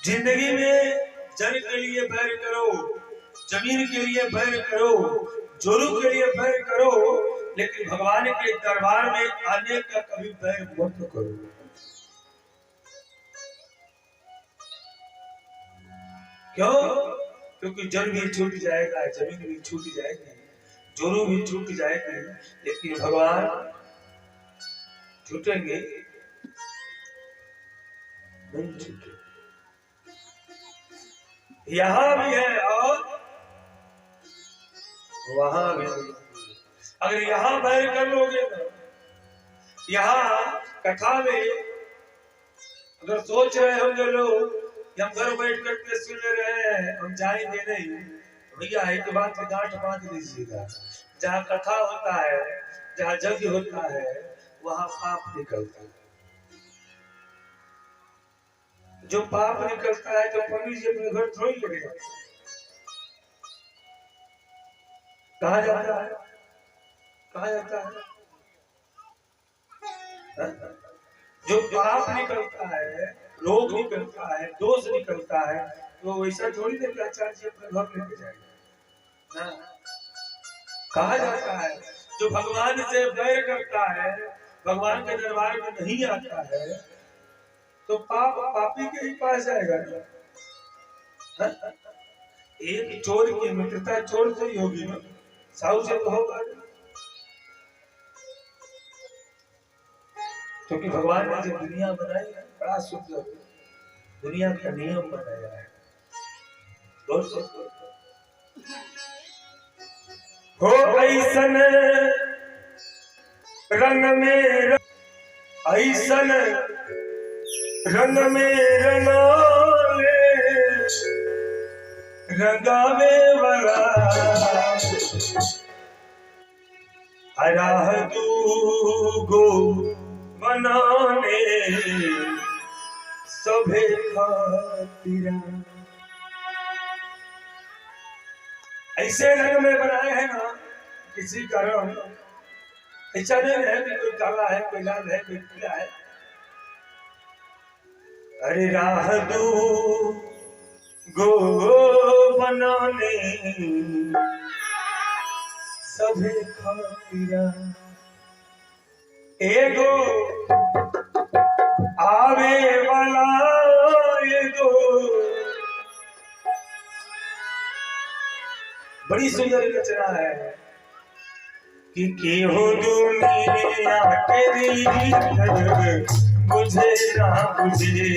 जिंदगी में जन के लिए बैर करो, जमीन के लिए बैर करो, जोरू के लिए बैर करो, लेकिन भगवान के दरबार में आने का कभी बैर मत करो। क्यों? क्योंकि जन भी छूट जाएगा, जमीन भी छूट जाएगी, जोरू भी छूट जाएगी, लेकिन भगवान छूटेंगे नहीं छूटे। यहाँ भी है और वहां भी। अगर यहाँ बैर कर लोगे ना, यहाँ कथा में अगर सोच रहे होंगे लोग हम घर बैठ करके सुन रहे हैं, हम जाएंगे नहीं, भैया एक बात की गांठ बांध लीजिएगा। जहाँ कथा होता है, जहाँ यज्ञ होता है, वहां पाप निकलता है। जो पाप निकलता है तो पंडित जी अपने घर थोड़ी लेके जाते हैं। कहा जाता है, कहा जाता है जो पाप निकलता है, रोग निकलता है, दोष निकलता है, तो वैसा थोड़ी ना आचार्य जी अपने घर लेके जाएंगे ना। कहा जाता है जो भगवान से बैर करता है, भगवान के दरबार में नहीं आता है, तो पापी के ही पास जाएगा ना। एक चोर की मित्रता चोर से ही होगी ना, साहू से तो होगा। क्योंकि भगवान ने जो दुनिया बनाई है बड़ा सुंदर दुनिया का नियम बनाया है। हो ऐसन रंग में ऐसन रंग में रंगाले रंगावे वाला हराह दूगो बनाने सभे खातिर। ऐसे रंग में बनाए हैं ना, किसी का रंग ऐसा नहीं है कि कोई काला है, कोई लाल है, कोई पीला है। अरे राह दो गो बनाने सभी खातिरा, एगो आवे वाला एगो। बड़ी सुंदर रचना है कि केहो दुनिया के रीत मुझे ना बुझे,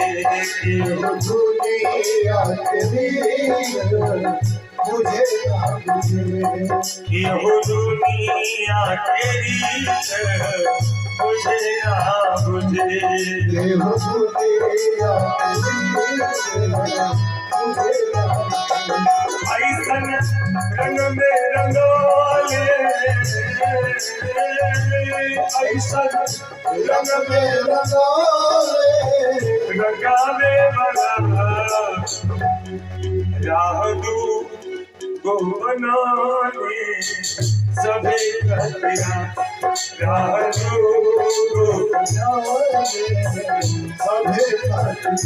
केहो दुनिया के रीत मुझे ना बुझे, केहो दुनिया के रीत मुझे ना बुझे, केहो दुनिया के रीत ऐसन रंग में रंगोले, ऐसन रंग में रंगोले रंगावे वाला राह दूगो बनाने सभी खातिरा, राह दूगो बनाने सभी खातिरा।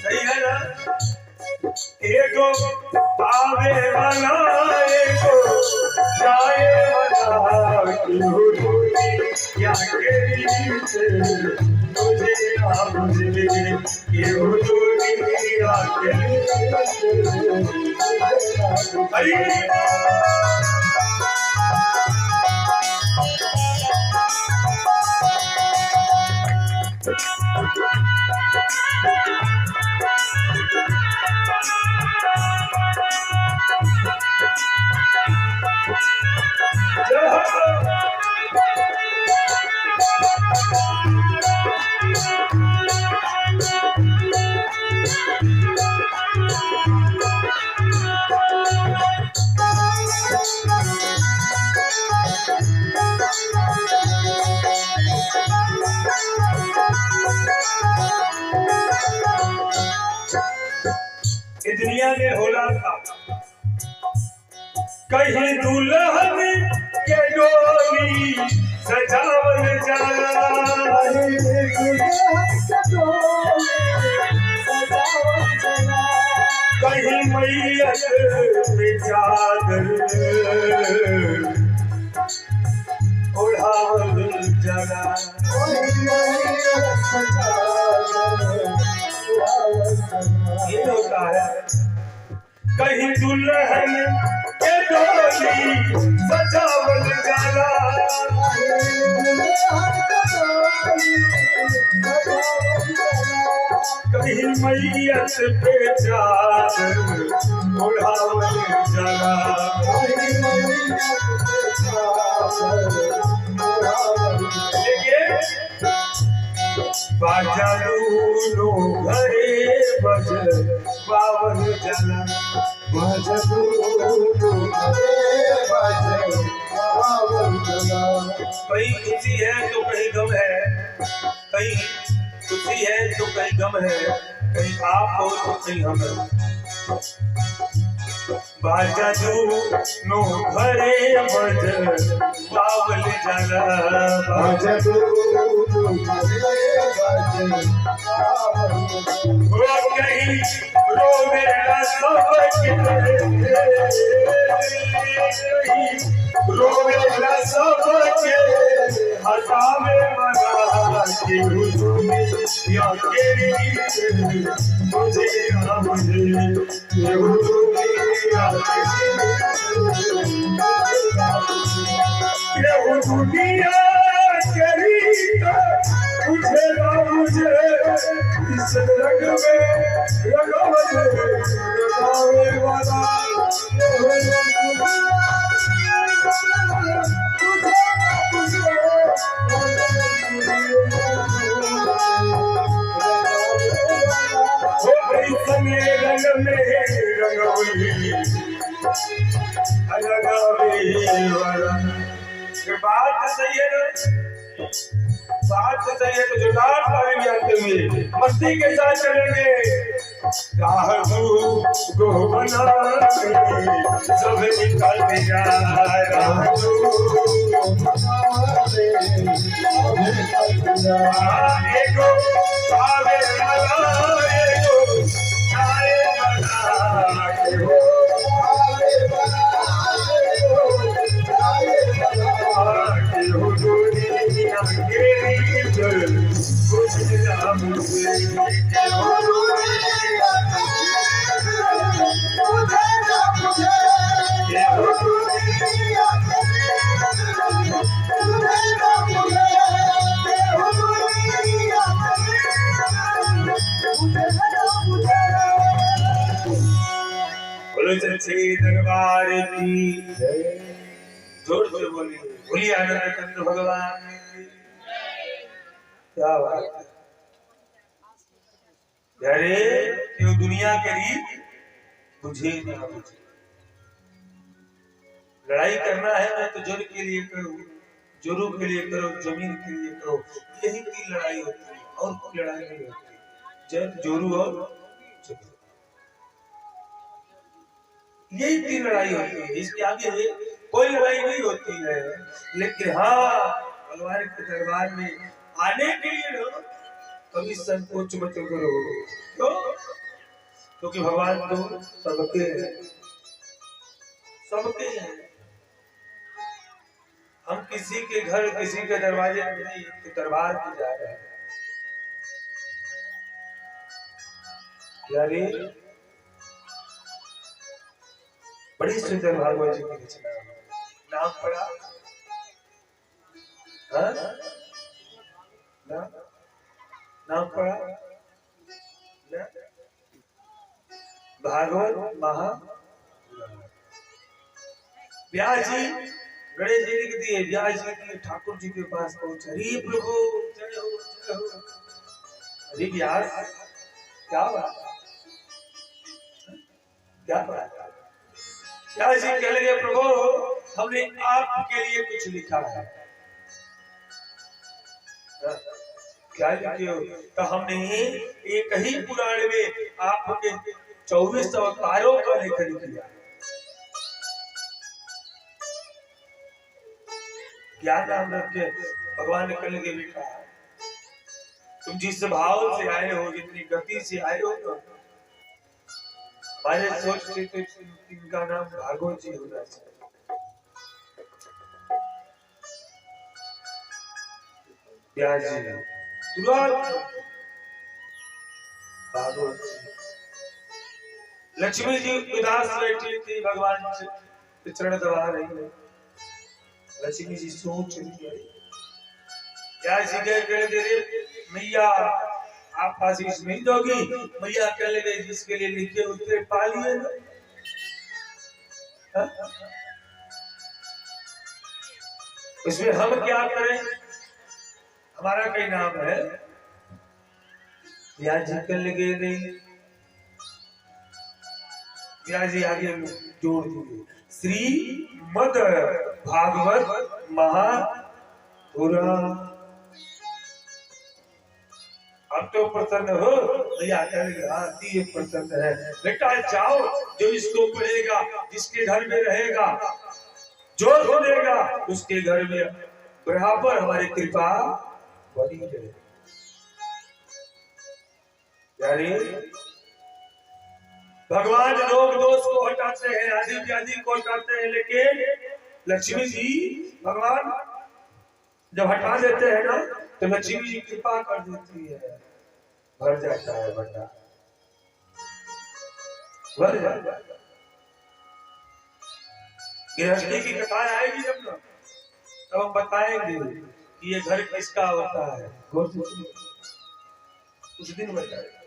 सही है ना? एगो आवे वाला एगो जाए वाला, केहो दुनिया के रीत मुझे ना बुझे, केहो दुनिया के रीत मुझे ना दुनिया में होला था कहीं दुल्हन के डोली सजावल जाला, मैयत पे चादर ओढ़ावल जला। ये होता है कहीं दुल्हन के डोली सजावल जाला। कहीं मैयत पे चादर ओढ़ावल जला। बाजा दूनो घरे बज बावन जला। बाजा दूनो घरे बज बावन जला। कहीं खुशी है तो कहीं गम है, कहीं खुशी है तो कहीं गम है, कहीं आप हो तो कहीं हम है। बाजा दूनो घरे बज बावन जला। बाजा दूनो कहीं रोवेला सबके, रोवेला सबके हसावे बना के या तेरी मुझे ना मुझे ये दुनिया तेरी मुझे ना मुझे इस रंग में लगावे वाला। हो गई संगे रंग में रंगवली लगावे वाला। बात सही है ना, बात तो सही है। तो जुटान पाएंगे अंत में, मस्ती के साथ चलेंगे। राह को बना सब निकल जा। राह एको आवे वाला एको आए बना के हो आवे बना आए बना के हो दुनिया के कुछ ना मुझे सच्चे दरबार की जोर से बोली बोली आनंद कंद भगवान की। क्या बात है यारे, ये दुनिया के रीत बुझे ना बुझे। लड़ाई करना है ना तो जोर के लिए करो, जोरों के लिए करो, जमीन के लिए करो। यही की लड़ाई होती है और कोई लड़ाई नहीं होती। जब जोरू और यही तीन लड़ाई होती है, इसके आगे कोई लड़ाई नहीं होती है। लेकिन हाँ, भगवान के दरबार में आने के लिए कभी संकोच मत करो। क्यों? क्योंकि भगवान तो सबके हैं, सबके हैं। हम किसी के घर किसी के दरवाजे में नहीं, तो दरबार में जा रहे हैं। यारे बड़ी सुंदर भागवत जी की रचना। नाम पढ़ा नाम पढ़ा भागवत महा। व्यास जी गणेश जी लिख दिए, व्यास जी के ठाकुर जी के पास पहुंचे। हरि प्रभु जय हो जय हो। हरि व्यास क्या बात, क्या बात। व्यास जी कह लगे प्रभु हमने आपके लिए कुछ लिखा है। क्या लिखे हो? तो हमने एक ही पुराण में आपके 24 अवतारों का लेखन किया। क्या नाम रखे? भगवान ने कह लगे बेटा तुम जिस भाव से आए हो, जितनी गति से आए हो, तो हमारे सोचते तो इनका नाम भागवत जी होना चाहिए। व्यास जी तुरंत भागवत जी। लक्ष्मी जी उदास बैठी थी, भगवान से चरण दबा रही है। लक्ष्मी जी सोच रही है, व्यास जी कह दे रहे मैया आप आशीष नहीं दोगी। मैया कह लगे जिसके लिए लिखे उससे पा लिए ना। इसमें हम क्या करें, हमारा कई नाम है। व्यास जी कह लगे नहीं, व्यास जी आगे जोड़ दिए श्री मद भागवत महापुराण। अब तो प्रसन्न हो भैया, कहेंगे प्रसन्न है बेटा, जाओ जो इसको पढ़ेगा, जिसके घर में रहेगा, जो सुनेगा उसके घर में बराबर हमारी कृपा बनी रहे। यानी भगवान लोग दोष को हटाते हैं, आदि व्याधि को हटाते हैं, लेकिन लक्ष्मी जी भगवान जब हटा देते हैं ना तो लक्ष्मी जी कृपा कर देती है, भर जाता है भंडार, भर जाता है। गृहस्थी की कथा आएगी जब ना, तब हम बताएंगे कि ये घर किसका होता है। उस दिन बताएंगे,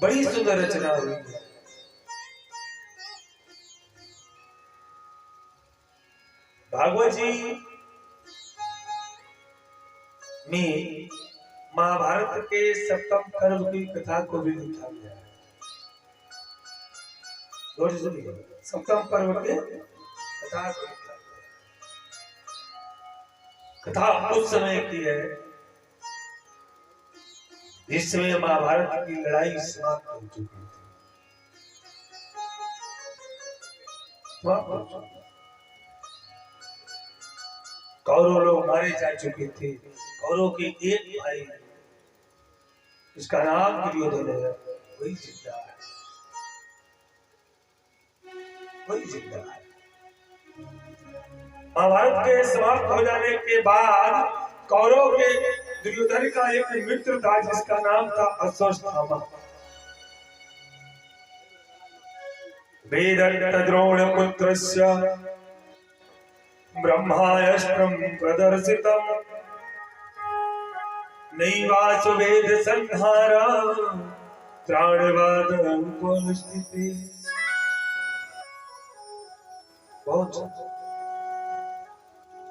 बड़ी सुंदर रचना हुई है। भागवत जी में महाभारत के सप्तम पर्व की कथा को भी लिखा गया है। सप्तम पर्व के कथा को लिखा गया। कथा उस समय की है जिस समय महाभारत की लड़ाई समाप्त हो चुकी थी। कौरव लोग मारे जा चुके थे। कौरव के एक भाई इसका नाम दुर्योधन है, वही जिंदा है, वही जिंदा है। महाभारत के समाप्त हो जाने के बाद कौरव के दुर्योधन का एक मित्र था जिसका नाम था अश्वत्थामा। वेदद्रोण पुत्रस्य ब्रह्मास्त्रं प्रदर्शितम् नैवासुवेद संहारा त्राणवाद उपस्थिति।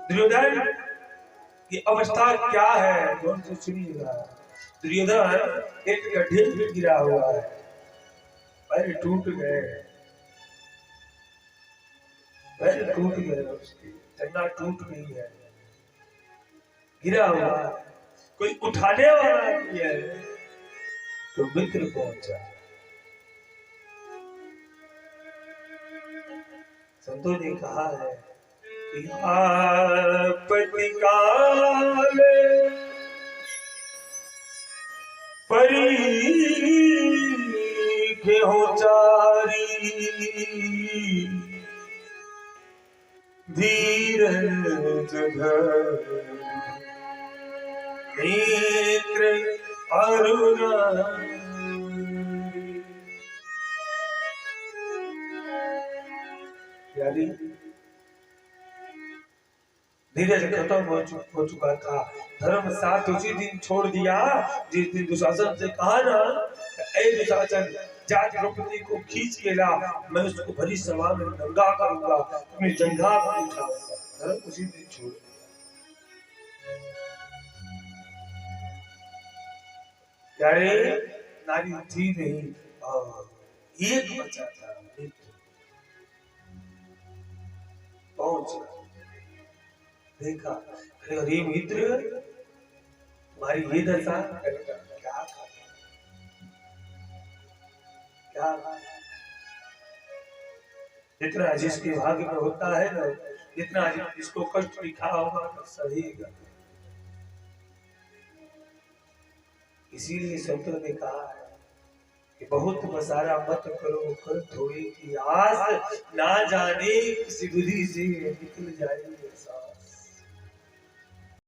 दुर्योधन की अवस्था क्या है, जोर से सुनिएगा। दुर्योधन एक गड्ढे में गिरा हुआ है, पैर टूट गए, पैर टूट गए, उसकी चन्ना टूट गई है, गिरा हुआ है, कोई उठाने वाला नहीं है। तो मित्र पहुंचा। संतों ने कहा है कि आपत्ति काल परीक्षो चारी धीरज धर नेत्र अरुणा। यानी धीरज खत्म हो चुका था। धर्म साथ उसी दिन छोड़ दिया जिस दिन दुशासन से कहा ना, ऐ दुशासन जा द्रौपदी को खींच के ला, मैं उसको भरी सभा में दंगा करूंगा, अपनी जंघा पर उठाऊंगा। धर्म उसी दिन छोड़ दिया। यारे नारी थी नहीं और एक बच्चा था, पहुंच देखा, अरे मित्र तुम्हारी ये दशा क्या क्या। जितना जिसके भाग्य में होता है ना, जितना जिसको कष्ट लिखा होगा तो सहेगा। इसीलिए संतों ने कहा है कि बहुत बसारा मत करो कर थोड़ी की आस, ना जाने किस विधि से निकल जाए ऐसा।